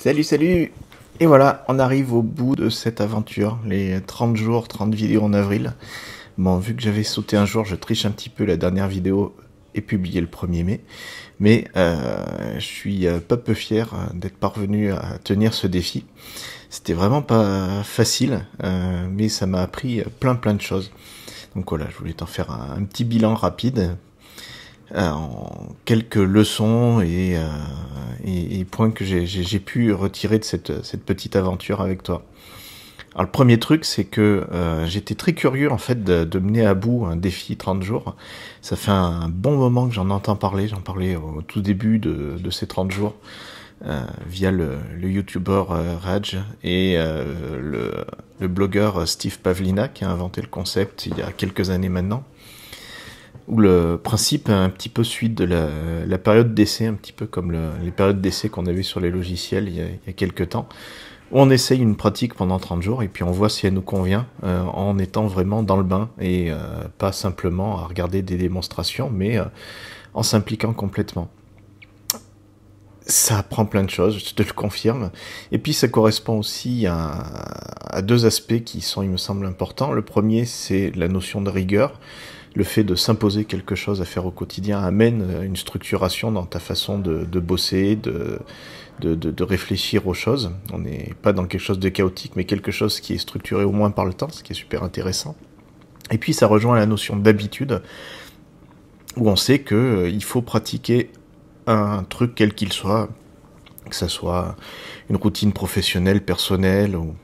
Salut, salut! Et voilà, on arrive au bout de cette aventure, les 30 jours, 30 vidéos en avril. Bon, vu que j'avais sauté un jour, je triche un petit peu, la dernière vidéo est publiée le 1er mai. Mais je suis pas peu fier d'être parvenu à tenir ce défi. C'était vraiment pas facile, mais ça m'a appris plein de choses. Donc voilà, je voulais t'en faire un petit bilan rapide. En quelques leçons et points que j'ai pu retirer de cette petite aventure avec toi. Alors le premier truc, c'est que j'étais très curieux en fait de mener à bout un défi 30 jours. Ça fait un bon moment que j'en entends parler. J'en parlais au tout début de ces 30 jours via le youtubeur Raj et le blogueur Steve Pavlina qui a inventé le concept il y a quelques années maintenant. Où le principe est un petit peu suite de la période d'essai, un petit peu comme les périodes d'essai qu'on avait sur les logiciels il y a quelques temps, où on essaye une pratique pendant 30 jours et puis on voit si elle nous convient en étant vraiment dans le bain et pas simplement à regarder des démonstrations, mais en s'impliquant complètement. Ça apprend plein de choses, je te le confirme. Et puis ça correspond aussi à deux aspects qui sont, il me semble, importants. Le premier, c'est la notion de rigueur. Le fait de s'imposer quelque chose à faire au quotidien amène une structuration dans ta façon de bosser, de réfléchir aux choses. On n'est pas dans quelque chose de chaotique, mais quelque chose qui est structuré au moins par le temps, ce qui est super intéressant. Et puis ça rejoint la notion d'habitude, où on sait qu'il faut pratiquer un truc quel qu'il soit, que ça soit une routine professionnelle, personnelle, ou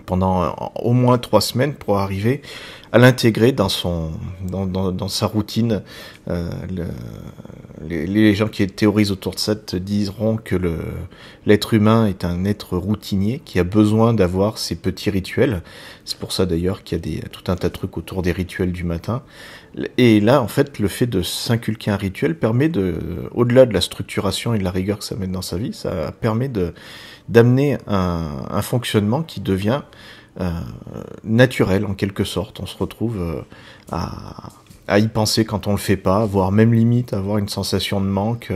pendant au moins 3 semaines pour arriver à l'intégrer dans sa routine. Les gens qui théorisent autour de ça te diront que l'être humain est un être routinier qui a besoin d'avoir ses petits rituels. C'est pour ça d'ailleurs qu'il y a tout un tas de trucs autour des rituels du matin. Et là, en fait, le fait de s'inculquer un rituel permet au-delà de la structuration et de la rigueur que ça met dans sa vie, ça permet d'amener un fonctionnement qui devient naturel en quelque sorte. On se retrouve à y penser quand on le fait pas, voire même limite avoir une sensation de manque.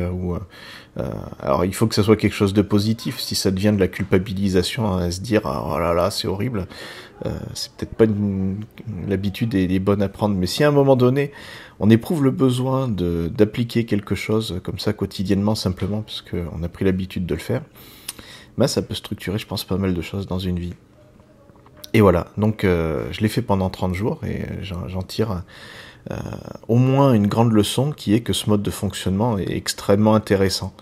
Alors il faut que ça soit quelque chose de positif. Si ça devient de la culpabilisation, à se dire oh là là c'est horrible, c'est peut-être pas l'habitude est bonne à prendre. Mais si à un moment donné on éprouve le besoin d'appliquer quelque chose comme ça quotidiennement simplement parce qu'on a pris l'habitude de le faire, bah ça peut structurer, je pense, pas mal de choses dans une vie. Et voilà, donc je l'ai fait pendant 30 jours et j'en tire au moins une grande leçon qui est que ce mode de fonctionnement est extrêmement intéressant.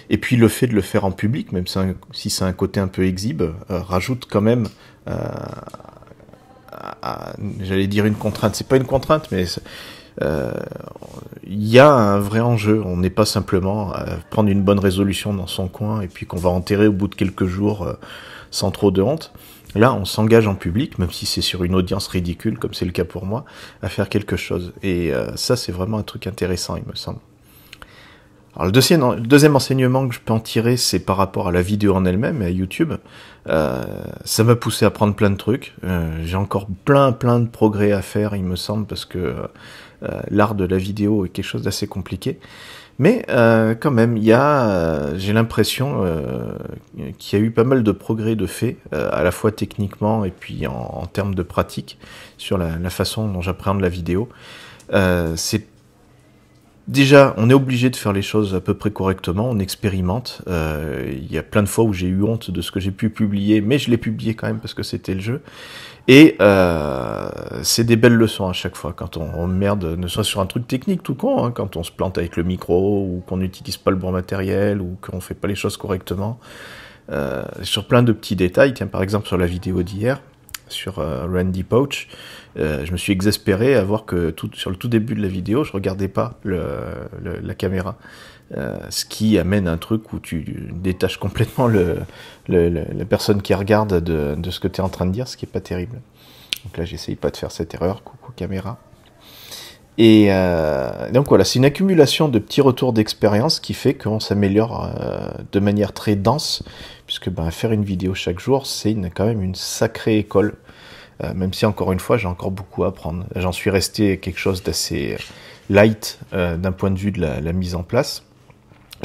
Et puis le fait de le faire en public, même si c'est un côté un peu exhibe, rajoute quand même, j'allais dire une contrainte, c'est pas une contrainte, mais il y a un vrai enjeu. On n'est pas simplement à prendre une bonne résolution dans son coin et puis qu'on va enterrer au bout de quelques jours sans trop de honte. Là, on s'engage en public, même si c'est sur une audience ridicule, comme c'est le cas pour moi, à faire quelque chose. Et ça, c'est vraiment un truc intéressant, il me semble. Alors, le deuxième enseignement que je peux en tirer, c'est par rapport à la vidéo en elle-même et à YouTube. Ça m'a poussé à prendre plein de trucs. J'ai encore plein de progrès à faire, il me semble, parce que l'art de la vidéo est quelque chose d'assez compliqué. Mais quand même, j'ai l'impression qu'il y a eu pas mal de progrès de fait, à la fois techniquement et puis en termes de pratique, sur la façon dont j'appréhende la vidéo. Déjà, on est obligé de faire les choses à peu près correctement, on expérimente. Il y a plein de fois où j'ai eu honte de ce que j'ai pu publier, mais je l'ai publié quand même parce que c'était le jeu. Et c'est des belles leçons à chaque fois, quand on merde, ne soit sur un truc technique tout con, hein, quand on se plante avec le micro, ou qu'on n'utilise pas le bon matériel, ou qu'on fait pas les choses correctement. Sur plein de petits détails, tiens par exemple sur la vidéo d'hier, sur Randy Pouch, je me suis exaspéré à voir que sur le tout début de la vidéo, je regardais pas la caméra. Ce qui amène un truc où tu détaches complètement la personne qui regarde de ce que tu es en train de dire, ce qui est pas terrible. Donc là, j'essaye pas de faire cette erreur, coucou caméra. Et donc voilà, c'est une accumulation de petits retours d'expérience qui fait qu'on s'améliore de manière très dense, puisque faire une vidéo chaque jour, c'est quand même une sacrée école. Même si encore une fois, j'ai encore beaucoup à apprendre. J'en suis resté quelque chose d'assez light d'un point de vue de la mise en place.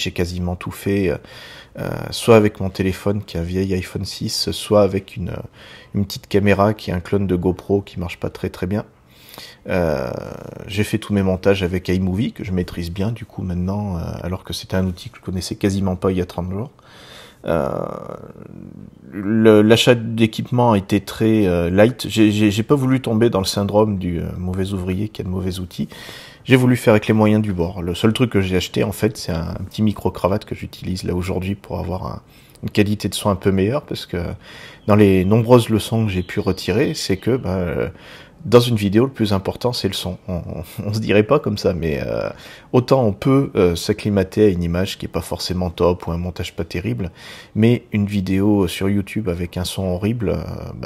J'ai quasiment tout fait, soit avec mon téléphone qui est un vieil iPhone 6, soit avec une petite caméra qui est un clone de GoPro qui marche pas très très bien. J'ai fait tous mes montages avec iMovie, que je maîtrise bien du coup maintenant, alors que c'était un outil que je connaissais quasiment pas il y a 30 jours. L'achat d'équipement a été très light. J'ai pas voulu tomber dans le syndrome du mauvais ouvrier qui a de mauvais outils. J'ai voulu faire avec les moyens du bord. Le seul truc que j'ai acheté en fait, c'est un petit micro-cravate que j'utilise là aujourd'hui pour avoir une qualité de son un peu meilleure, parce que dans les nombreuses leçons que j'ai pu retirer, c'est que dans une vidéo, le plus important, c'est le son. On se dirait pas comme ça, mais autant on peut s'acclimater à une image qui est pas forcément top ou un montage pas terrible, mais une vidéo sur YouTube avec un son horrible,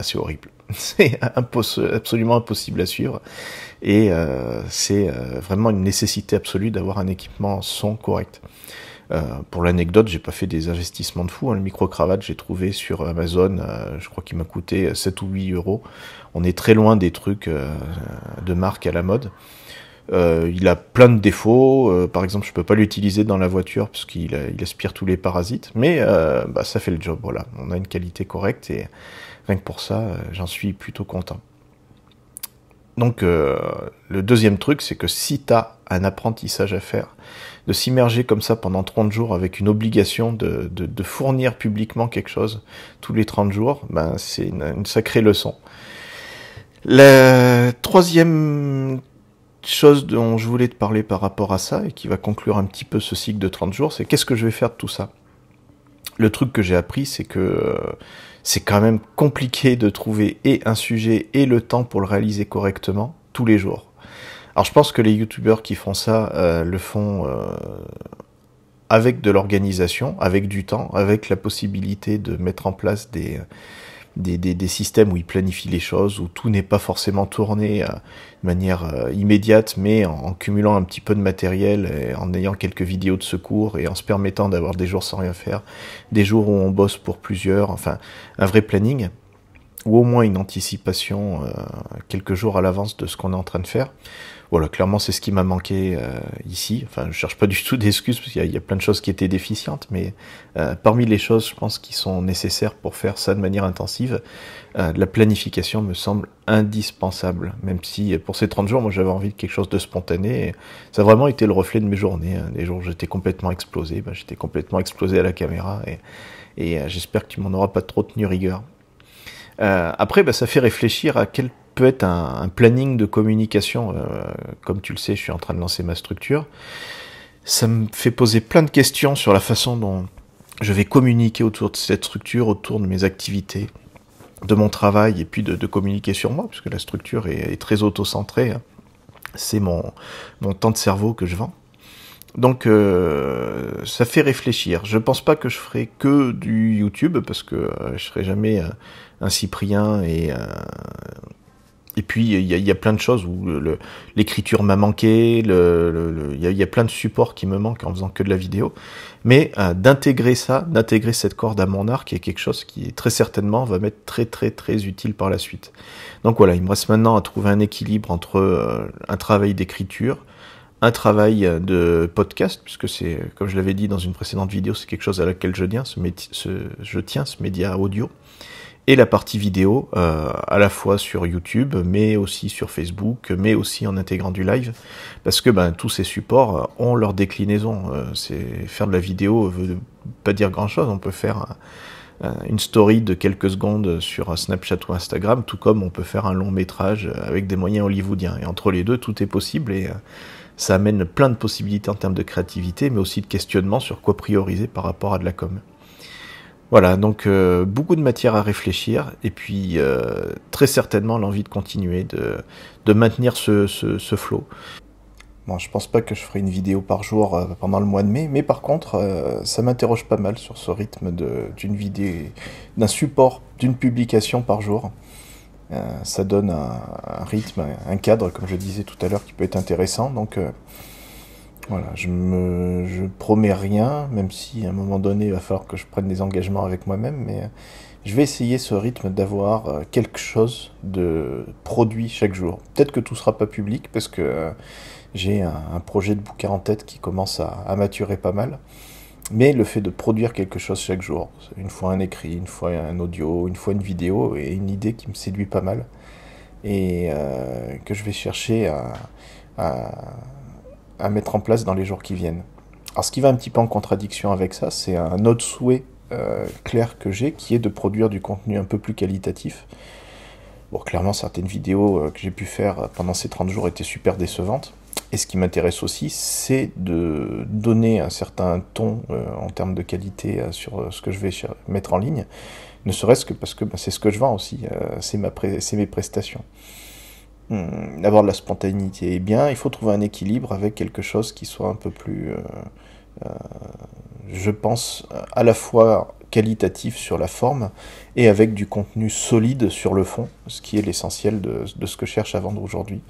c'est horrible. C'est absolument impossible à suivre, et c'est vraiment une nécessité absolue d'avoir un équipement son correct. Pour l'anecdote, j'ai pas fait des investissements de fou. Le micro-cravate, j'ai trouvé sur Amazon, je crois qu'il m'a coûté 7 ou 8 euros. On est très loin des trucs de marque à la mode. Il a plein de défauts. Par exemple, je peux pas l'utiliser dans la voiture parce qu'il aspire tous les parasites. Mais ça fait le job. Voilà, on a une qualité correcte et rien que pour ça, j'en suis plutôt content. Donc le deuxième truc, c'est que si tu as un apprentissage à faire, de s'immerger comme ça pendant 30 jours avec une obligation de fournir publiquement quelque chose tous les 30 jours, c'est une sacrée leçon. La troisième chose dont je voulais te parler par rapport à ça, et qui va conclure un petit peu ce cycle de 30 jours, c'est qu'est-ce que je vais faire de tout ça? Le truc que j'ai appris, c'est que c'est quand même compliqué de trouver et un sujet et le temps pour le réaliser correctement tous les jours. Alors je pense que les youtubeurs qui font ça le font avec de l'organisation, avec du temps, avec la possibilité de mettre en place des systèmes où ils planifient les choses, où tout n'est pas forcément tourné de manière immédiate, mais en cumulant un petit peu de matériel, et en ayant quelques vidéos de secours, et en se permettant d'avoir des jours sans rien faire, des jours où on bosse pour plusieurs, enfin un vrai planning, ou au moins une anticipation quelques jours à l'avance de ce qu'on est en train de faire. Voilà, clairement c'est ce qui m'a manqué ici. Enfin, je cherche pas du tout d'excuses parce qu'il y a plein de choses qui étaient déficientes, mais parmi les choses, je pense, qui sont nécessaires pour faire ça de manière intensive, la planification me semble indispensable. Même si pour ces 30 jours, moi j'avais envie de quelque chose de spontané. Et ça a vraiment été le reflet de mes journées. Les jours où j'étais complètement explosé, j'étais complètement explosé à la caméra, et j'espère que tu m'en auras pas trop tenu rigueur. Après, ça fait réfléchir à quel peut être un planning de communication. Comme tu le sais, je suis en train de lancer ma structure. Ça me fait poser plein de questions sur la façon dont je vais communiquer autour de cette structure, autour de mes activités, de mon travail, et puis de communiquer sur moi, puisque la structure est très auto-centrée. C'est mon temps de cerveau que je vends. Donc ça fait réfléchir. Je pense pas que je ferai que du YouTube, parce que je serai jamais un Cyprien, et puis il y a plein de choses où l'écriture m'a manqué, il y a plein de supports qui me manquent en faisant que de la vidéo. Mais d'intégrer cette corde à mon arc, est quelque chose qui très certainement va m'être très très très utile par la suite. Donc voilà, il me reste maintenant à trouver un équilibre entre un travail d'écriture, un travail de podcast, puisque c'est, comme je l'avais dit dans une précédente vidéo, c'est quelque chose à laquelle je tiens, ce média audio, et la partie vidéo, à la fois sur YouTube, mais aussi sur Facebook, mais aussi en intégrant du live, parce que tous ces supports ont leur déclinaison. Faire de la vidéo veut pas dire grand-chose. On peut faire une story de quelques secondes sur Snapchat ou Instagram, tout comme on peut faire un long métrage avec des moyens hollywoodiens. Et entre les deux, tout est possible, et ça amène plein de possibilités en termes de créativité, mais aussi de questionnement sur quoi prioriser par rapport à de la com. Voilà, donc beaucoup de matière à réfléchir, et puis très certainement l'envie de continuer, de maintenir ce flow. Bon, je pense pas que je ferai une vidéo par jour pendant le mois de mai, mais par contre, ça m'interroge pas mal sur ce rythme d'une vidéo, d'un support, d'une publication par jour. Ça donne un rythme, un cadre, comme je disais tout à l'heure, qui peut être intéressant. Donc voilà, je promets rien, même si à un moment donné il va falloir que je prenne des engagements avec moi-même, mais je vais essayer ce rythme d'avoir quelque chose de produit chaque jour. Peut-être que tout sera pas public, parce que j'ai un projet de bouquin en tête qui commence à maturer pas mal. Mais le fait de produire quelque chose chaque jour, une fois un écrit, une fois un audio, une fois une vidéo, est une idée qui me séduit pas mal et que je vais chercher à, à mettre en place dans les jours qui viennent. Alors ce qui va un petit peu en contradiction avec ça, c'est un autre souhait clair que j'ai, qui est de produire du contenu un peu plus qualitatif. Bon, clairement, certaines vidéos que j'ai pu faire pendant ces 30 jours étaient super décevantes. Et ce qui m'intéresse aussi, c'est de donner un certain ton en termes de qualité sur ce que je vais mettre en ligne, ne serait-ce que parce que c'est ce que je vends aussi, c'est mes prestations. Avoir de la spontanéité est bien, il faut trouver un équilibre avec quelque chose qui soit un peu plus, je pense, à la fois qualitatif sur la forme et avec du contenu solide sur le fond, ce qui est l'essentiel de ce que je cherche à vendre aujourd'hui.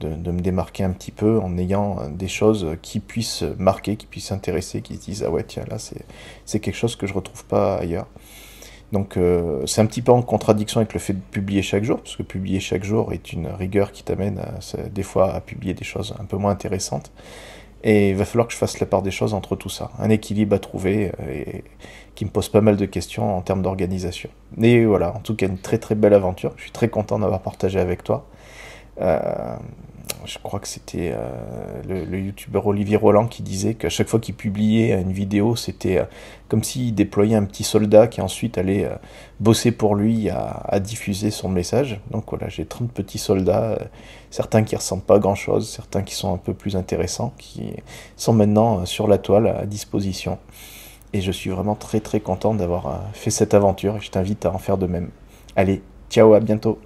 De me démarquer un petit peu en ayant des choses qui puissent marquer, qui puissent intéresser, qui se disent ah ouais tiens là c'est quelque chose que je retrouve pas ailleurs. Donc c'est un petit peu en contradiction avec le fait de publier chaque jour, parce que publier chaque jour est une rigueur qui t'amène des fois à publier des choses un peu moins intéressantes. Et il va falloir que je fasse la part des choses entre tout ça. Un équilibre à trouver et qui me pose pas mal de questions en termes d'organisation. Mais voilà, en tout cas une très très belle aventure. Je suis très content d'avoir partagé avec toi. Je crois que c'était le youtubeur Olivier Roland qui disait qu'à chaque fois qu'il publiait une vidéo, c'était comme s'il déployait un petit soldat qui ensuite allait bosser pour lui à diffuser son message. Donc voilà, j'ai 30 petits soldats, certains qui ressemblent pas à grand chose, certains qui sont un peu plus intéressants, qui sont maintenant sur la toile à disposition. Et je suis vraiment très très content d'avoir fait cette aventure et je t'invite à en faire de même. Allez, ciao, à bientôt.